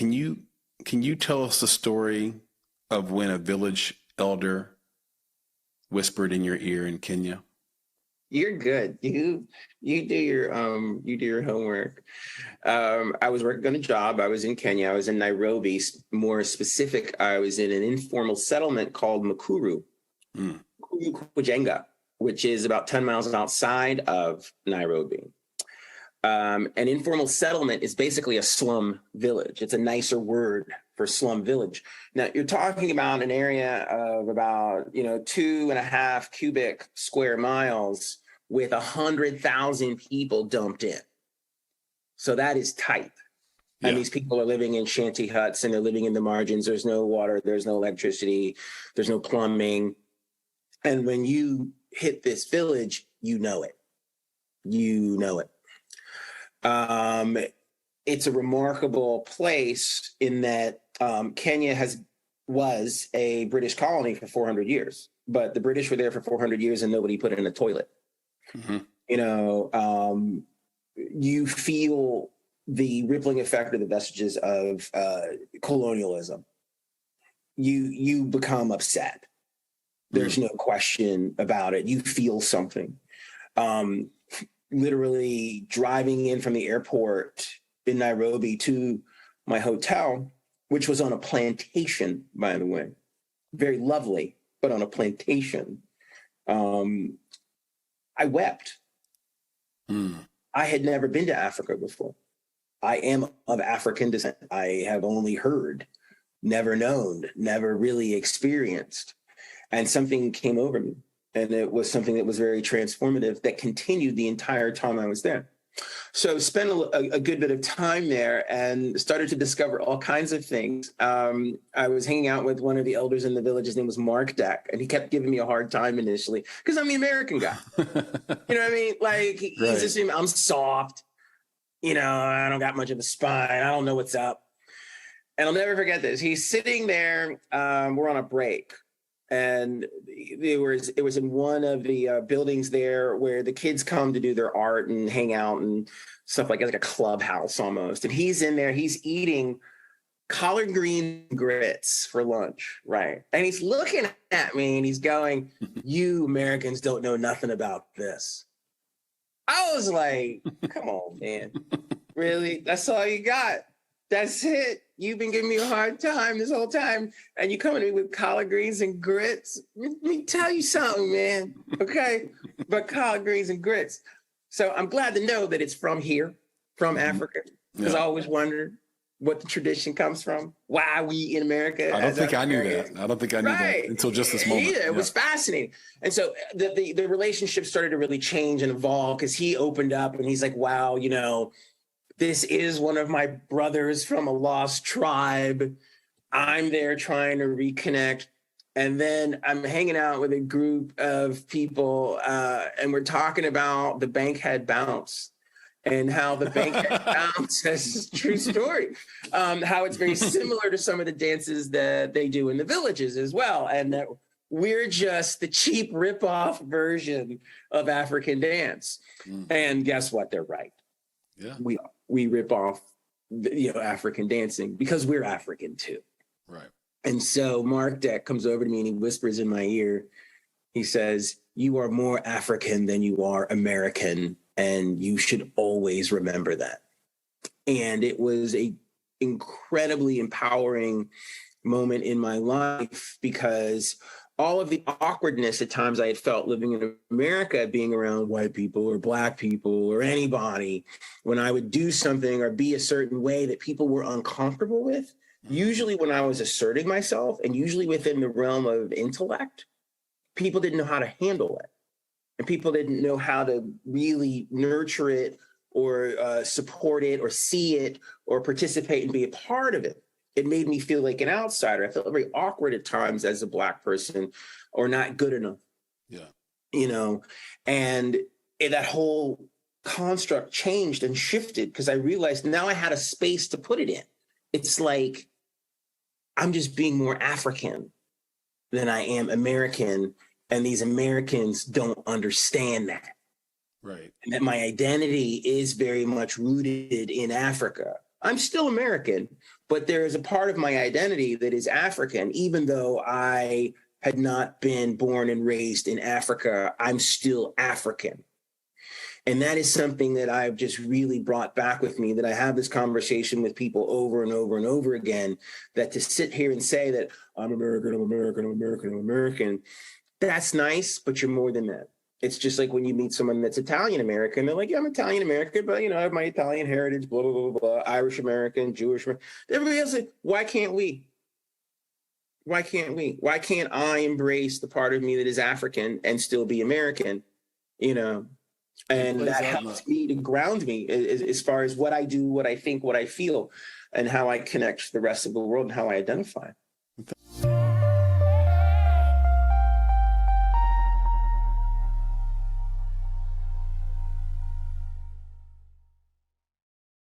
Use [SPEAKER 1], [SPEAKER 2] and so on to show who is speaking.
[SPEAKER 1] Can you tell us the story of when a village elder whispered in your ear in Kenya?
[SPEAKER 2] You're good. You do your homework. I was working on a job. I was in Kenya. I was in Nairobi. More specific, I was in an informal settlement called Mukuru, Kujenga, which is about 10 miles outside of Nairobi. An informal settlement is basically a slum village. It's a nicer word for slum village. Now, you're talking about an area of about 2.5 cubic square miles with 100,000 people dumped in. So that is tight. Yeah. And these people are living in shanty huts and they're living in the margins. There's no water, there's no electricity, there's no plumbing. And when you hit this village, you know it. You know it. It's a remarkable place in that Kenya was a British colony for 400 years, but the British were there for 400 years and nobody put in a toilet. Mm-hmm. You feel the rippling effect of the vestiges of colonialism. You become upset. There's no question about it. You feel something. Literally driving in from the airport in Nairobi to my hotel, which was on a plantation, by the way, very lovely, but on a plantation. I wept. I had never been to Africa before. I am of African descent. I have only heard, never known, never really experienced. And something came over me. And it was something that was very transformative that continued the entire time I was there. So spent a good bit of time there and started to discover all kinds of things. I was hanging out with one of the elders in the village. His name was Fr3dR1ck, and he kept giving me a hard time initially because I'm the American guy. You know what I mean? Like he's assuming I'm soft. I don't got much of a spine. I don't know what's up. And I'll never forget this. He's sitting there. We're on a break. And it was in one of the buildings there where the kids come to do their art and hang out and stuff like a clubhouse almost. And he's in there, he's eating collard green grits for lunch, right? And he's looking at me and he's going, "You Americans don't know nothing about this." I was like, come on, man. Really? That's all you got? That's it? You've been giving me a hard time this whole time, and you coming to me with collard greens and grits? Let me tell you something, man, okay? But collard greens and grits. So I'm glad to know that it's from here, from Africa, because I always wondered what the tradition comes from, why we in America.
[SPEAKER 1] I don't think I knew that. I don't think I knew that until just this moment.
[SPEAKER 2] It was fascinating. And so the relationship started to really change and evolve because he opened up and he's like, wow, this is one of my brothers from a lost tribe. I'm there trying to reconnect. And then I'm hanging out with a group of people and we're talking about the Buckhead bounce and how the Buckhead bounce is a true story. How it's very similar to some of the dances that they do in the villages as well. And that we're just the cheap ripoff version of African dance. And guess what? They're right.
[SPEAKER 1] Yeah.
[SPEAKER 2] We rip off, African dancing because we're African too.
[SPEAKER 1] Right.
[SPEAKER 2] And so Fr3dR1ck comes over to me and he whispers in my ear, he says, "You are more African than you are American, and you should always remember that." And it was a incredibly empowering moment in my life because all of the awkwardness at times I had felt living in America, being around white people or Black people or anybody, when I would do something or be a certain way that people were uncomfortable with, usually when I was asserting myself and usually within the realm of intellect, people didn't know how to handle it. And people didn't know how to really nurture it or support it or see it or participate and be a part of it. It made me feel like an outsider. I felt very awkward at times as a Black person or not good enough. Yeah. And that whole construct changed and shifted because I realized now I had a space to put it in. It's like I'm just being more African than I am American, and these Americans don't understand that.
[SPEAKER 1] Right.
[SPEAKER 2] And that my identity is very much rooted in Africa. I'm still American, But there is a part of my identity that is African, even though I had not been born and raised in Africa, I'm still African. And that is something that I've just really brought back with me, that I have this conversation with people over and over and over again, that to sit here and say that I'm American, I'm American, I'm American, I'm American, that's nice, but you're more than that. It's just like when you meet someone that's Italian American, they're like, yeah, I'm Italian American, but I have my Italian heritage, blah, blah, blah, blah, Irish American, Jewish American. Everybody else is, why can't we? Why can't we? Why can't I embrace the part of me that is African and still be American? And that helps me to ground me as far as what I do, what I think, what I feel, and how I connect to the rest of the world and how I identify.